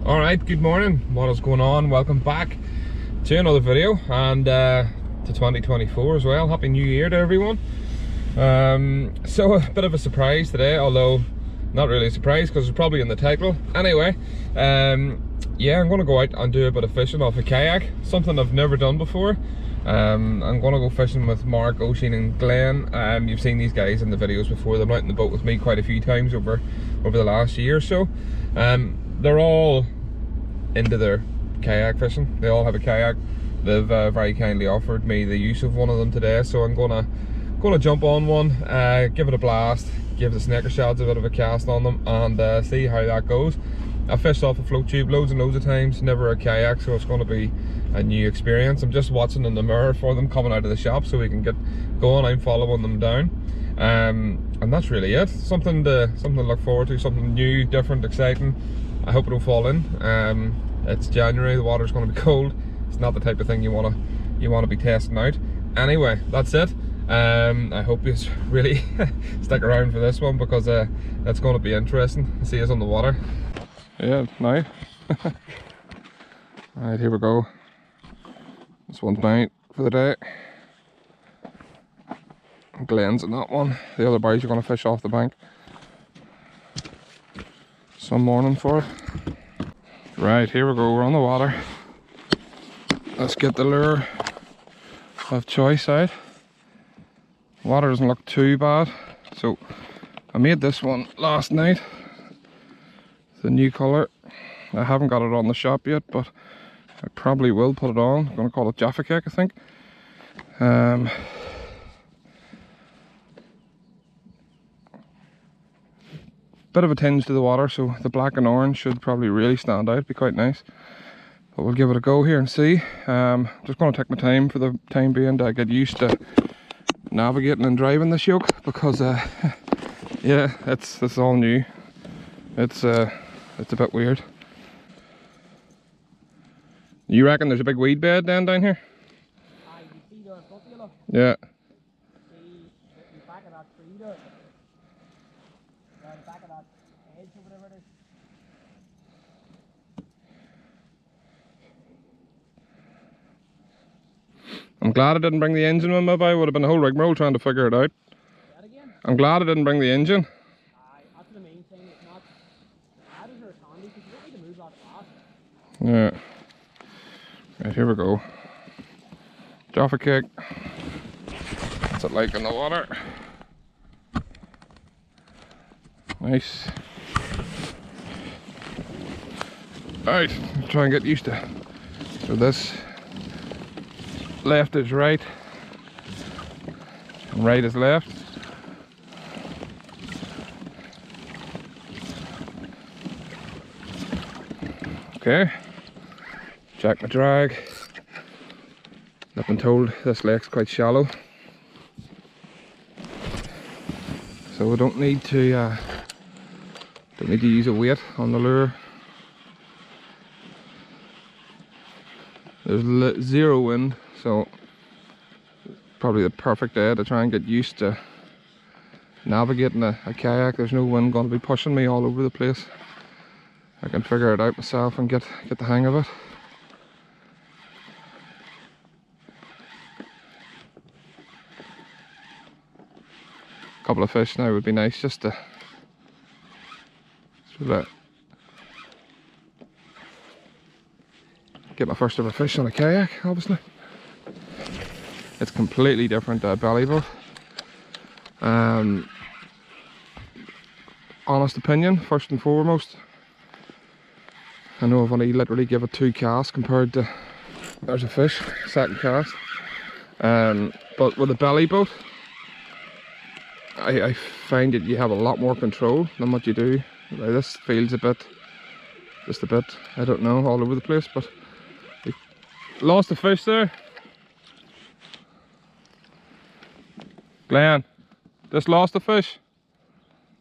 Alright, good morning. What is going on? Welcome back to another video and to 2024 as well. Happy New Year to everyone. So a bit of a surprise today, although not really a surprise because it's probably in the title. Anyway, yeah, I'm going to go out and do a bit of fishing off a kayak, something I've never done before. I'm going to go fishing with Mark, Oisin and Glenn. You've seen these guys in the videos before. They've been out in the boat with me quite a few times over the last year or so. They're all into their kayak fishing. They all have a kayak. They've very kindly offered me the use of one of them today, so I'm gonna jump on one, give it a blast, give the snaker shads a bit of a cast on them, and see how that goes. I fished off a float tube loads and loads of times, never a kayak, so it's going to be a new experience. I'm just watching in the mirror for them coming out of the shop so we can get going. I'm following them down, and that's really it. Something to look forward to, something new, different, exciting. I hope it don't fall in. It's January, the water's going to be cold. It's not the type of thing you want to be testing out. Anyway, that's it. I hope you really stick around for this one because it's going to be interesting. See us on the water. Yeah, now. Alright, here we go. This one's mine for the day. Glenn's in that one. The other boys are going to fish off the bank some morning for it. Right, here we go, we're on the water. Let's get the lure of choice out. Water doesn't look too bad. So I made this one last night, the new colour. I haven't got it on the shop yet, but I probably will put it on. I'm going to call it Jaffa Cake, I think. Bit of a tinge to the water, so the black and orange should probably really stand out, be quite nice. But we'll give it a go here and see. Just going to take my time for the time being to get used to navigating and driving this yoke, because yeah, it's all new. It's a bit weird. You reckon there's a big weed bed then down here? You see there in front of you, look. Yeah. See the back of that tree there. The back of that hedge or whatever it is. I'm glad I didn't bring the engine with me. I would have been a whole rigmarole trying to figure it out. That again? I'm glad I didn't bring the engine. That's the main thing. It's not bad as it's handy because you don't need to move that fast. Yeah. Right, here we go. Jaffa Cake. What's it like in the water? Nice. Alright, try and get used to it. So this left is right and right is left. Okay, check my drag. I've been told this lake's quite shallow, so we don't need to use a weight on the lure. There's zero wind, so probably the perfect day to try and get used to navigating a kayak. There's no wind going to be pushing me all over the place. I can figure it out myself and get the hang of it. A couple of fish now would be nice, just to sort of get my first ever fish on a kayak, obviously. It's completely different to a belly boat. Honest opinion, first and foremost. I know I've only literally give it 2 casts compared to, there's a fish, second cast. But with a belly boat, I find that you have a lot more control than what you do. This feels just a bit, I don't know, all over the place, but we lost a fish there. Glenn, just lost a fish.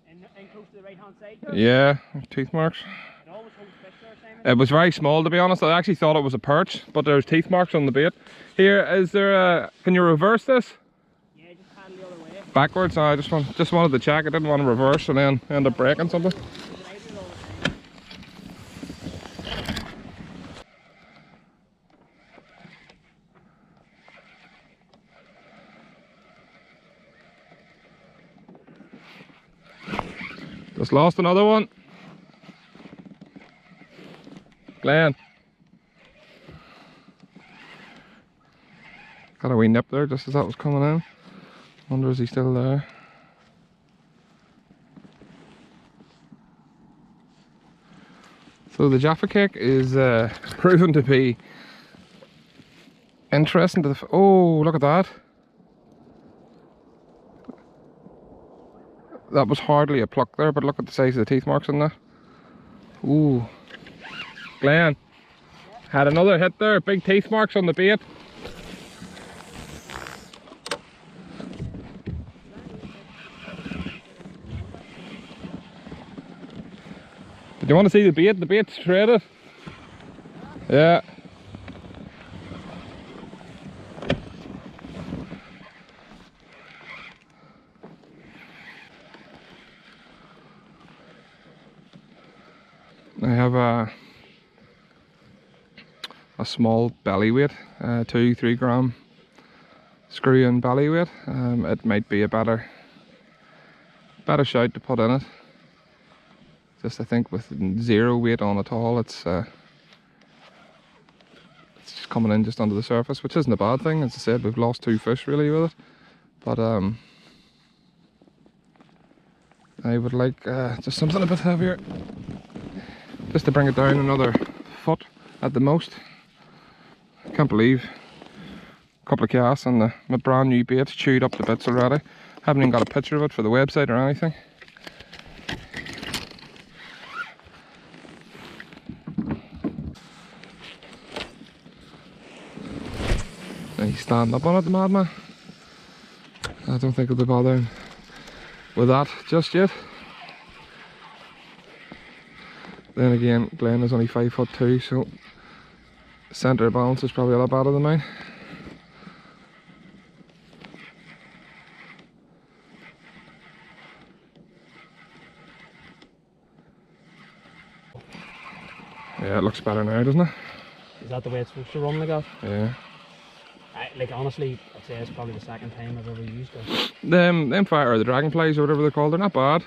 And close to the right hand side there? Yeah, teeth marks. It always holds fish there, Simon. It was very small, to be honest. I actually thought it was a perch, but there's teeth marks on the bait. Here, is there a, can you reverse this? Yeah, just hand the other way. Backwards? I just wanted to check. I didn't want to reverse and then end up breaking something. Just lost another one. Glenn. Got a wee nip there just as that was coming in. Wonder is he still there? So the Jaffa Cake is proven to be interesting to the... Oh, look at that. That was hardly a pluck there, but look at the size of the teeth marks on that. Ooh. Glenn. Had another hit there, big teeth marks on the bait. Did you want to see the bait? The bait's shredded. Yeah. I have a small belly weight, 2-3 gram screw in belly weight. It might be a better shout to put in it. Just I think with zero weight on at all, it's just coming in just under the surface, which isn't a bad thing. As I said, we've lost 2 fish really with it, but I would like just something a bit heavier, just to bring it down another foot at the most. Can't believe a couple of casts and my brand new bait chewed up to bits already. Haven't even got a picture of it for the website or anything. He's standing up on it, the madman. I don't think he'll be bothering with that just yet. Then again, Glenn is only 5'2", so centre of balance is probably a lot better than mine. Yeah, it looks better now, doesn't it? Is that the way it's supposed to run like that? Yeah. Like honestly, I'd say it's probably the second time I've ever used it. Them fire, or the dragonflies or whatever they're called, they're not bad.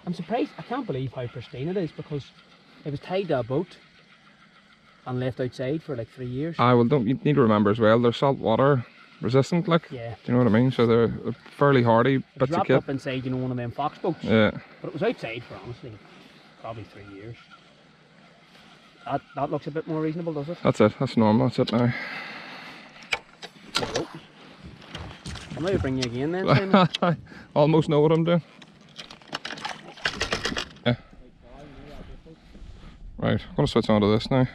I'm surprised, I can't believe how pristine it is, because it was tied to a boat and left outside for like 3 years. Well, you need to remember as well, they're salt water resistant, like. Yeah. Do you know what I mean? So they're fairly hardy It was bits of wrapped kit. up inside, you know, one of them fox boats. Yeah. But it was outside for honestly probably 3 years. That looks a bit more reasonable, does it? That's it. That's normal. That's it now. There we go. I might bring you again then, Simon. I almost know what I'm doing. Yeah. Right, I'm going to switch on to this now.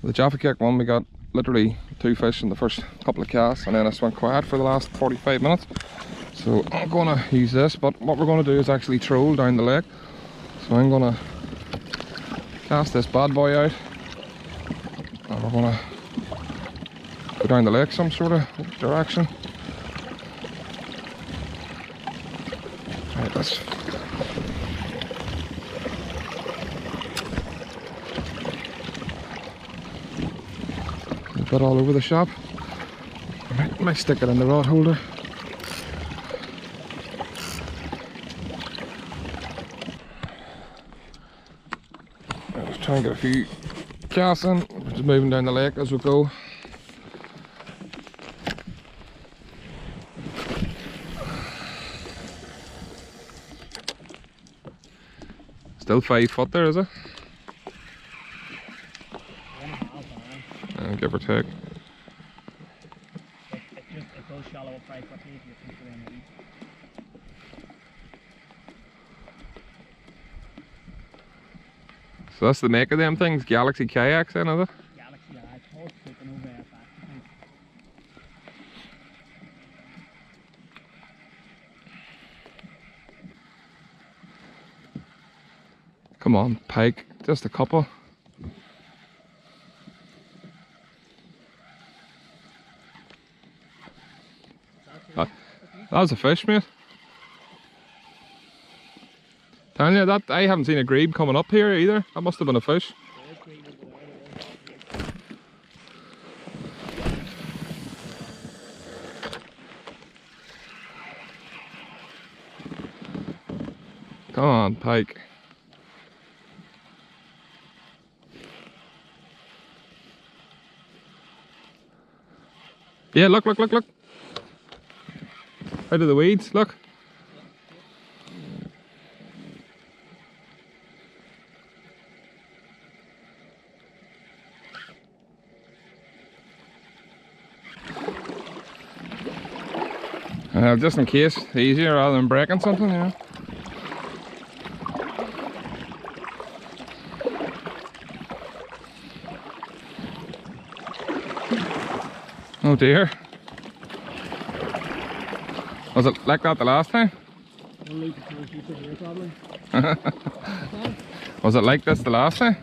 The Jaffa Cake one, we got literally 2 fish in the first couple of casts, and then it's went quiet for the last 45 minutes. So I'm going to use this, but what we're going to do is actually troll down the lake. So I'm going to cast this bad boy out, and we're going to go down the lake some sort of direction. Right, let's... A bit all over the shop. Might stick it in the rod holder. Let's try and get a few casts in. We're just moving down the lake as we go. Still 5 foot there, is it? Give or take. It goes shallow up 5 foot deep, you can put in it. So that's the make of them things, Galaxy Kayaks then, is it? Galaxy, yeah, it's called flipping over our back, I think. Come on, Pike, just a couple. That was a fish, mate. Telling you that, I haven't seen a grebe coming up here either. That must have been a fish. Come on, Pike. Yeah, look, look, look, look. Out of the weeds, look. Just in case, easier rather than breaking something, you know. Oh dear. Was it like that the last time? Only because you could hear probably. Was it like this the last time?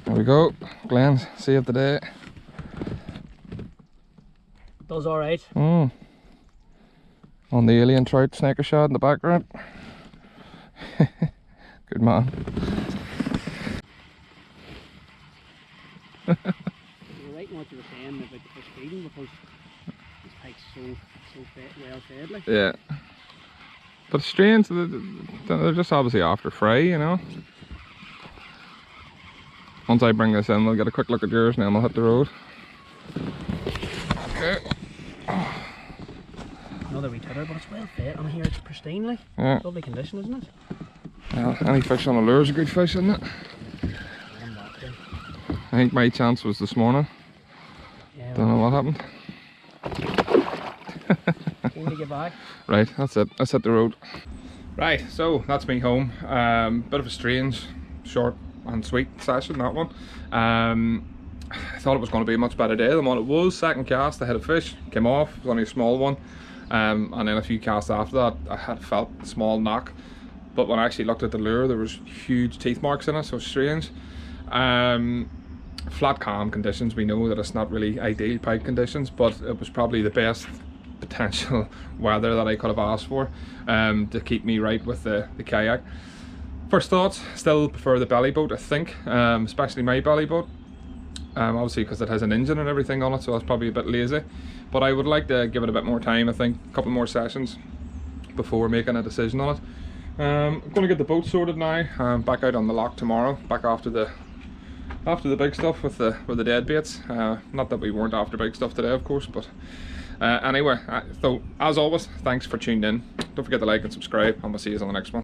There we go. Glenn's saved the day. Does alright. On the alien trout snaker shot in the background. Good man. You're right in what you were saying about the fish feeding, because this pike's so well fed, like. Yeah. But it's strange, they're just obviously after fry, you know. Once I bring this in, we'll get a quick look at yours and then we'll hit the road. Okay. Another wee titter, but it's well fed. And here it's pristine, like. Yeah. Lovely condition, isn't it? Well, any fish on a lure is a good fish, isn't it? I think my chance was this morning. Yeah, Don't know what happened. Going to get back. Right, that's it. Let's hit the road. Right, so that's me home. Bit of a strange, short and sweet session, that one. I thought it was going to be a much better day than what it was. Second cast, I hit a fish, came off, it was only a small one. And then a few casts after that, I had felt a small knock. But when I actually looked at the lure, there was huge teeth marks in it, so strange. Flat calm conditions, we know that it's not really ideal pike conditions, but it was probably the best potential weather that I could have asked for to keep me right with the kayak. First thoughts, still prefer the belly boat, I think, especially my belly boat. Obviously because it has an engine and everything on it, so that's probably a bit lazy. But I would like to give it a bit more time, I think, a couple more sessions before making a decision on it. I'm going to get the boat sorted now. Back out on the lock tomorrow, back after the big stuff with the dead baits. Not that we weren't after big stuff today, of course, but anyway, so as always, thanks for tuning in. Don't forget to like and subscribe, and we'll see you on the next one.